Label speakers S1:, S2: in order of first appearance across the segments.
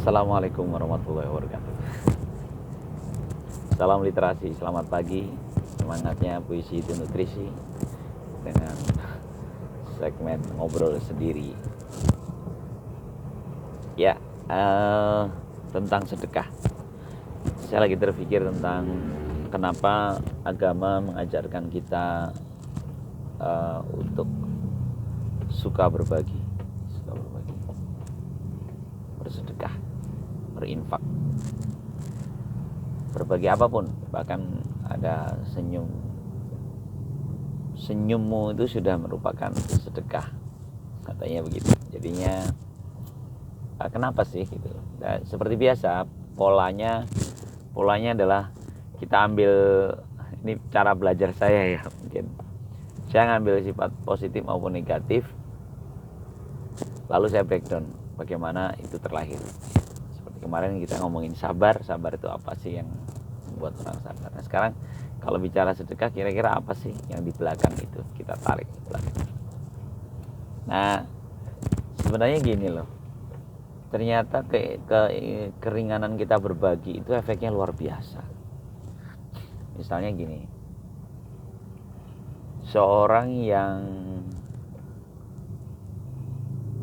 S1: Assalamualaikum warahmatullahi wabarakatuh. Salam literasi, selamat pagi. Semangatnya puisi itu nutrisi dengan segmen ngobrol sendiri. Ya, tentang sedekah. Saya lagi terpikir tentang kenapa agama mengajarkan kita untuk suka berbagi, bersedekah, berinfak, berbagi apapun, bahkan ada senyummu itu sudah merupakan sedekah, katanya begitu. Jadinya kenapa sih gitu? Nah, seperti biasa polanya adalah kita ambil, ini cara belajar saya ya, mungkin saya ngambil sifat positif maupun negatif, lalu saya breakdown bagaimana itu terlahir. Seperti kemarin kita ngomongin sabar itu apa sih yang membuat orang sabar. Nah sekarang kalau bicara sedekah, kira-kira apa sih yang di belakang itu, kita tarik ke belakang. Nah sebenarnya gini loh, ternyata keringanan kita berbagi itu efeknya luar biasa. Misalnya gini, seorang yang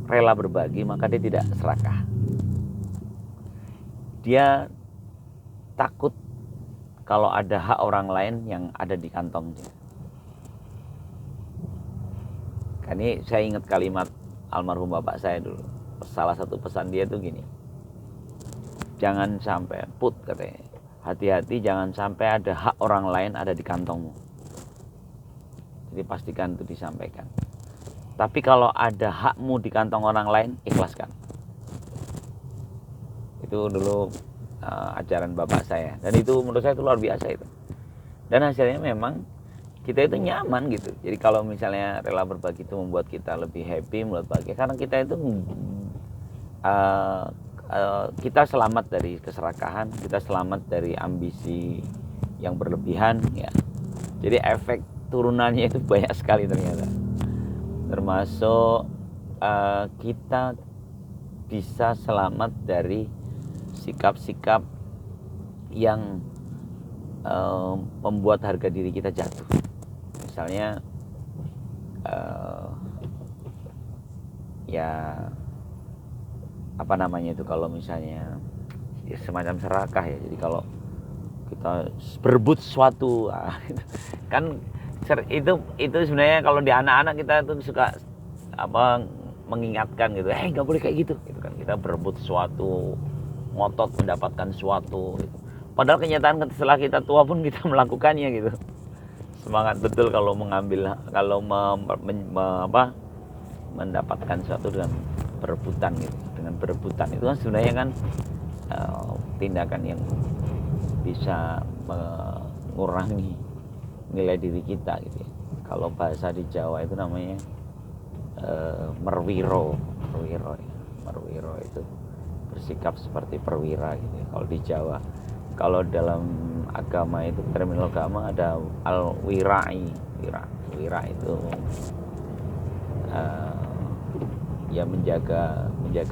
S1: rela berbagi maka dia tidak serakah. Dia takut kalau ada hak orang lain yang ada di kantongnya. Ini saya ingat kalimat almarhum bapak saya dulu. Salah satu pesan dia tuh gini, jangan sampai katanya, hati-hati jangan sampai ada hak orang lain ada di kantongmu. Jadi pastikan itu disampaikan. Tapi kalau ada hakmu di kantong orang lain, ikhlaskan. Itu dulu ajaran bapak saya. Dan itu menurut saya itu luar biasa itu. Dan hasilnya memang kita itu nyaman gitu. Jadi kalau misalnya rela berbagi itu membuat kita lebih happy, membuat bahagia. Karena kita itu kita selamat dari keserakahan, kita selamat dari ambisi yang berlebihan ya. Jadi efek turunannya itu banyak sekali ternyata. Termasuk kita bisa selamat dari sikap-sikap yang membuat harga diri kita jatuh. Misalnya ya apa namanya itu, kalau misalnya ya semacam serakah ya. Jadi kalau kita berebut sesuatu kan itu sebenarnya kalau di anak-anak kita tuh suka mengingatkan gitu, nggak boleh kayak gitu kan. Kita berebut sesuatu, ngotot mendapatkan sesuatu gitu. Padahal kenyataan setelah kita tua pun kita melakukannya gitu. Semangat betul kalau mendapatkan sesuatu dengan berebutan gitu. Dengan berebutan itu kan sebenarnya kan tindakan yang bisa mengurangi nilai diri kita gitu ya. Kalau bahasa di Jawa itu namanya merwiro itu bersikap seperti perwira gitu ya, kalau di Jawa. Kalau dalam agama itu, terminologi agama ada al-wirai. Wira itu ya menjaga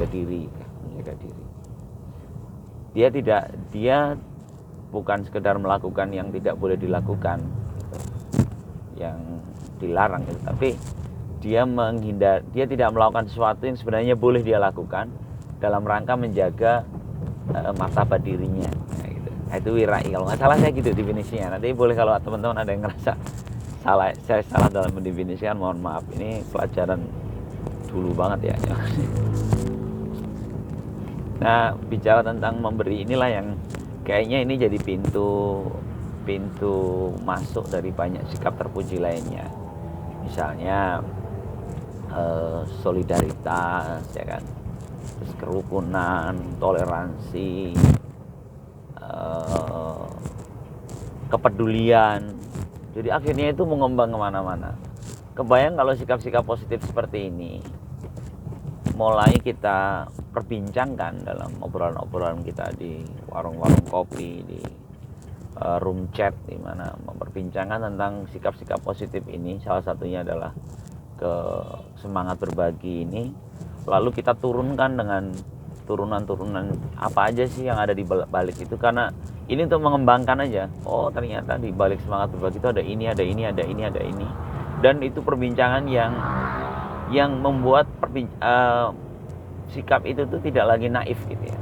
S1: diri. Dia bukan sekedar melakukan yang tidak boleh dilakukan, yang dilarang gitu, tapi dia tidak melakukan sesuatu yang sebenarnya boleh dia lakukan dalam rangka menjaga martabat dirinya. Nah, itu wirai kalau nggak salah saya gitu definisinya. Nanti boleh kalau teman-teman ada yang ngerasa saya salah dalam mendefinisikan, mohon maaf. Ini pelajaran dulu banget ya. Nah bicara tentang memberi, inilah yang kayaknya ini jadi pintu masuk dari banyak sikap terpuji lainnya. Misalnya solidaritas ya kan, terus kerukunan, toleransi, kepedulian. Jadi akhirnya itu mengembang kemana-mana. Kebayang kalau sikap-sikap positif seperti ini mulai kita perbincangkan dalam obrolan-obrolan kita di warung-warung kopi, di room chat, di mana memperbincangkan tentang sikap-sikap positif ini. Salah satunya adalah semangat berbagi ini. Lalu kita turunkan turunan-turunan apa aja sih yang ada di balik itu, karena ini untuk mengembangkan aja. Oh ternyata di balik semangat berbagi itu ada ini, ada ini, ada ini, ada ini. Dan itu perbincangan yang membuat sikap itu tuh tidak lagi naif gitu ya.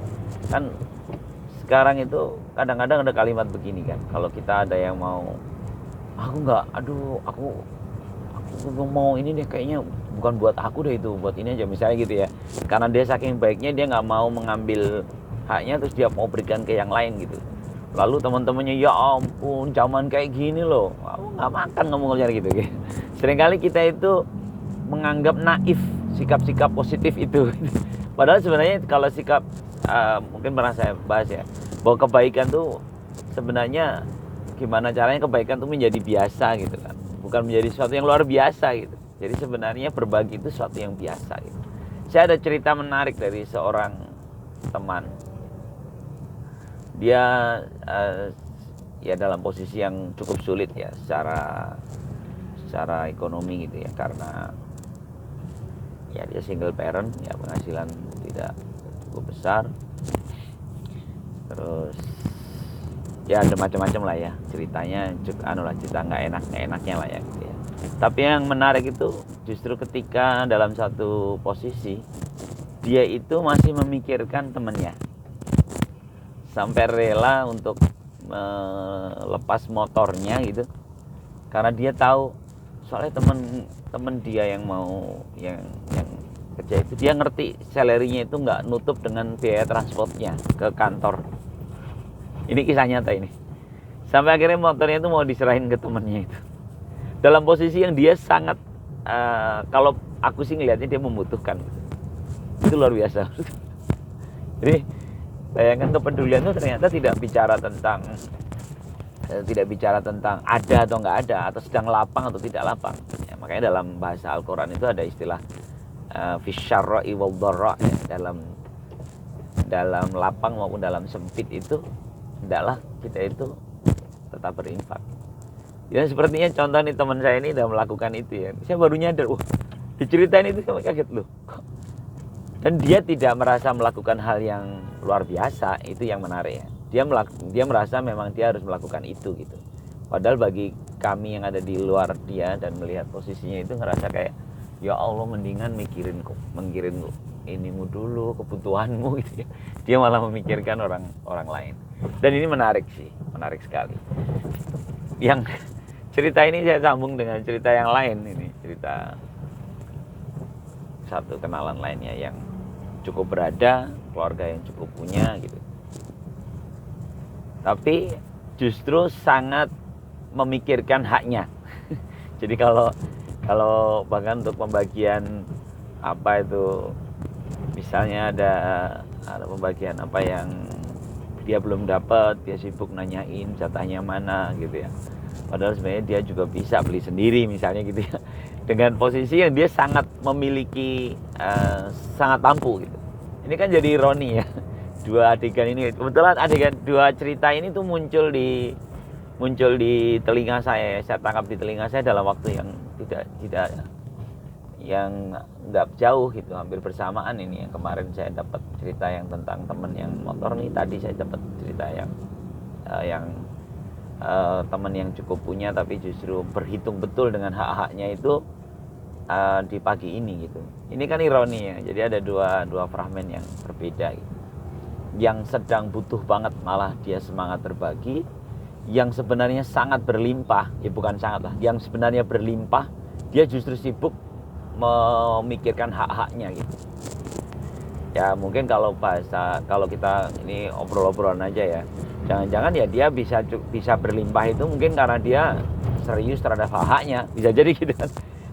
S1: Kan sekarang itu kadang-kadang ada kalimat begini kan, kalau kita ada yang mau, aku mau ini deh, kayaknya bukan buat aku deh, itu buat ini aja misalnya gitu ya. Karena dia saking baiknya dia nggak mau mengambil haknya, terus dia mau berikan ke yang lain gitu. Lalu teman-temannya, ya ampun zaman kayak gini loh, aku nggak makan ngomong gitu. Seringkali kita itu menganggap naif sikap-sikap positif itu. Padahal sebenarnya kalau sikap mungkin pernah saya bahas ya, bahwa kebaikan tuh sebenarnya gimana caranya kebaikan tuh menjadi biasa gitu kan, bukan menjadi sesuatu yang luar biasa gitu. Jadi sebenarnya berbagi itu sesuatu yang biasa gitu. Saya ada cerita menarik dari seorang teman. Dia ya dalam posisi yang cukup sulit ya secara ekonomi gitu ya, karena ya dia single parent ya, penghasilan tidak cukup besar, terus ya ada macam-macam lah ya ceritanya, cerita nggak enaknya lah ya gitu ya. Tapi yang menarik itu justru ketika dalam satu posisi dia itu masih memikirkan temennya, sampai rela untuk melepas motornya gitu, karena dia tahu soalnya temen dia yang mau yang kerja itu, dia ngerti salary-nya itu nggak nutup dengan biaya transportnya ke kantor. Ini kisah nyata ini. Sampai akhirnya motornya itu mau diserahin ke temennya itu, dalam posisi yang dia sangat kalau aku sih ngelihatnya dia membutuhkan. Itu luar biasa. Jadi bayangkan kepedulian itu ternyata tidak bicara tentang ada atau nggak ada, atau sedang lapang atau tidak lapang ya. Makanya dalam bahasa Al-Quran itu ada istilah fisyarra'i wal dharra ya, dalam lapang maupun dalam sempit itu hendaklah kita itu tetap berinfak. Ya sepertinya contoh nih, teman saya ini udah melakukan itu ya. Saya baru nyadar, diceritain itu saya kaget loh. Dan dia tidak merasa melakukan hal yang luar biasa, itu yang menarik ya. Dia merasa memang dia harus melakukan itu gitu. Padahal bagi kami yang ada di luar dia dan melihat posisinya itu ngerasa kayak, ya Allah mendingan mikirin inimu dulu, kebutuhanmu gitu ya. Dia malah memikirkan orang lain. Dan ini menarik sih, menarik sekali. Yang cerita ini saya sambung dengan cerita yang lain, ini cerita satu kenalan lainnya yang cukup berada, keluarga yang cukup punya gitu, tapi justru sangat memikirkan haknya. Jadi kalau bahkan untuk pembagian apa itu, misalnya ada pembagian apa yang dia belum dapat, dia sibuk nanyain jatahnya mana gitu ya. Padahal sebenarnya dia juga bisa beli sendiri misalnya gitu ya. Dengan posisi yang dia sangat memiliki, sangat mampu gitu. Ini kan jadi ironi ya. Dua adegan ini, kebetulan adegan dua cerita ini tuh muncul di telinga saya. Saya tangkap di telinga saya dalam waktu yang tidak yang nggak jauh gitu, hampir bersamaan ini. Yang kemarin saya dapat cerita yang tentang teman yang motor nih, tadi saya dapat cerita yang teman yang cukup punya tapi justru berhitung betul dengan hak-haknya itu di pagi ini gitu. Ini kan ironi ya. Jadi ada dua fragmen yang berbeda gitu. Yang sedang butuh banget malah dia semangat berbagi, yang sebenarnya sangat berlimpah, ya bukan sangat lah, yang sebenarnya berlimpah dia justru sibuk memikirkan hak-haknya gitu. Ya mungkin kalau kita ini obrol-obrolan aja ya, jangan-jangan ya dia bisa berlimpah itu mungkin karena dia serius terhadap hak-haknya, bisa jadi gitu kan.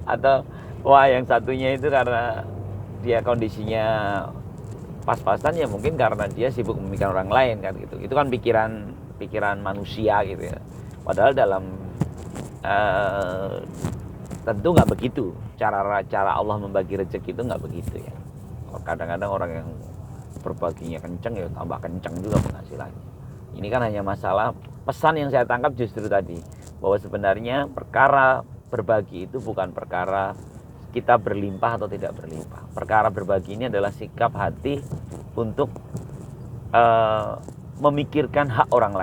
S1: Atau yang satunya itu karena dia kondisinya pas-pasan, ya mungkin karena dia sibuk memikirkan orang lain kan gitu. Itu kan pikiran manusia gitu ya. Padahal dalam tentu nggak begitu cara Allah membagi rezeki, itu nggak begitu ya. Kadang-kadang orang yang berbaginya kenceng ya tambah kenceng juga penghasilannya. Ini kan hanya masalah pesan yang saya tangkap justru tadi, bahwa sebenarnya perkara berbagi itu bukan perkara kita berlimpah atau tidak berlimpah. Perkara berbagi ini adalah sikap hati untuk memikirkan hak orang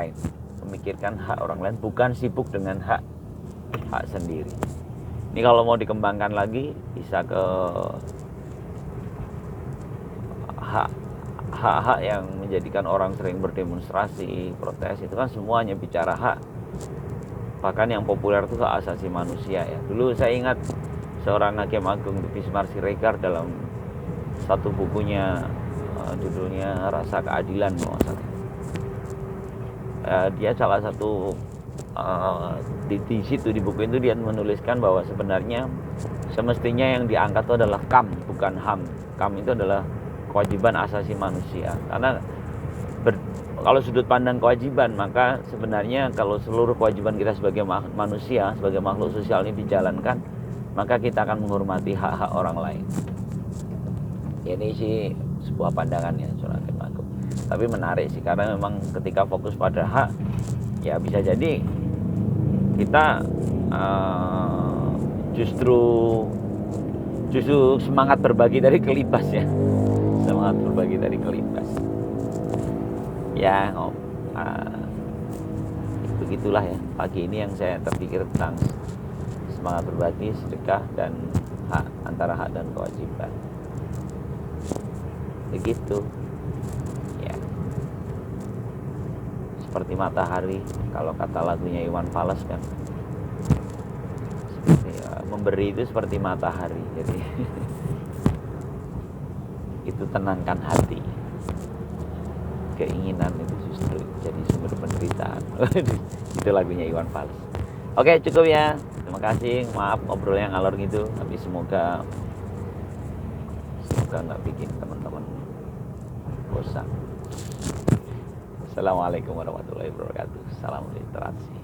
S1: lain, bukan sibuk dengan hak sendiri. Ini kalau mau dikembangkan lagi bisa ke hak-hak yang menjadikan orang sering berdemonstrasi, protes, itu kan semuanya bicara hak. Bahkan yang populer itu hak asasi manusia ya. Dulu saya ingat seorang hakim agung Bismar Siregar dalam satu bukunya, judulnya Rasa Keadilan, dia salah satu di situ, di buku itu dia menuliskan bahwa sebenarnya semestinya yang diangkat itu adalah KAM, bukan HAM. KAM itu adalah kewajiban asasi manusia. Karena kalau sudut pandang kewajiban, maka sebenarnya kalau seluruh kewajiban kita sebagai manusia, sebagai makhluk sosial ini dijalankan, maka kita akan menghormati hak-hak orang lain. Ini sih sebuah pandangan ya, seorang hakim agung. Tapi menarik sih, karena memang ketika fokus pada hak, ya bisa jadi kita justru semangat berbagi dari kelibas ya, ya. Begitulah ya pagi ini yang saya terpikir tentang semangat berbagi, sedekah, dan hak, antara hak dan kewajiban. Begitu ya, seperti matahari kalau kata lagunya Iwan Fals kan, memberi itu seperti matahari. Jadi itu tenangkan hati, keinginan itu justru jadi sumber penderitaan. Itu lagunya Iwan Fals. Oke, cukup ya, terima kasih. Maaf ngobrolnya ngalor gitu, tapi semoga nggak bikin teman-teman bosan. Assalamualaikum warahmatullahi wabarakatuh. Salam literasi.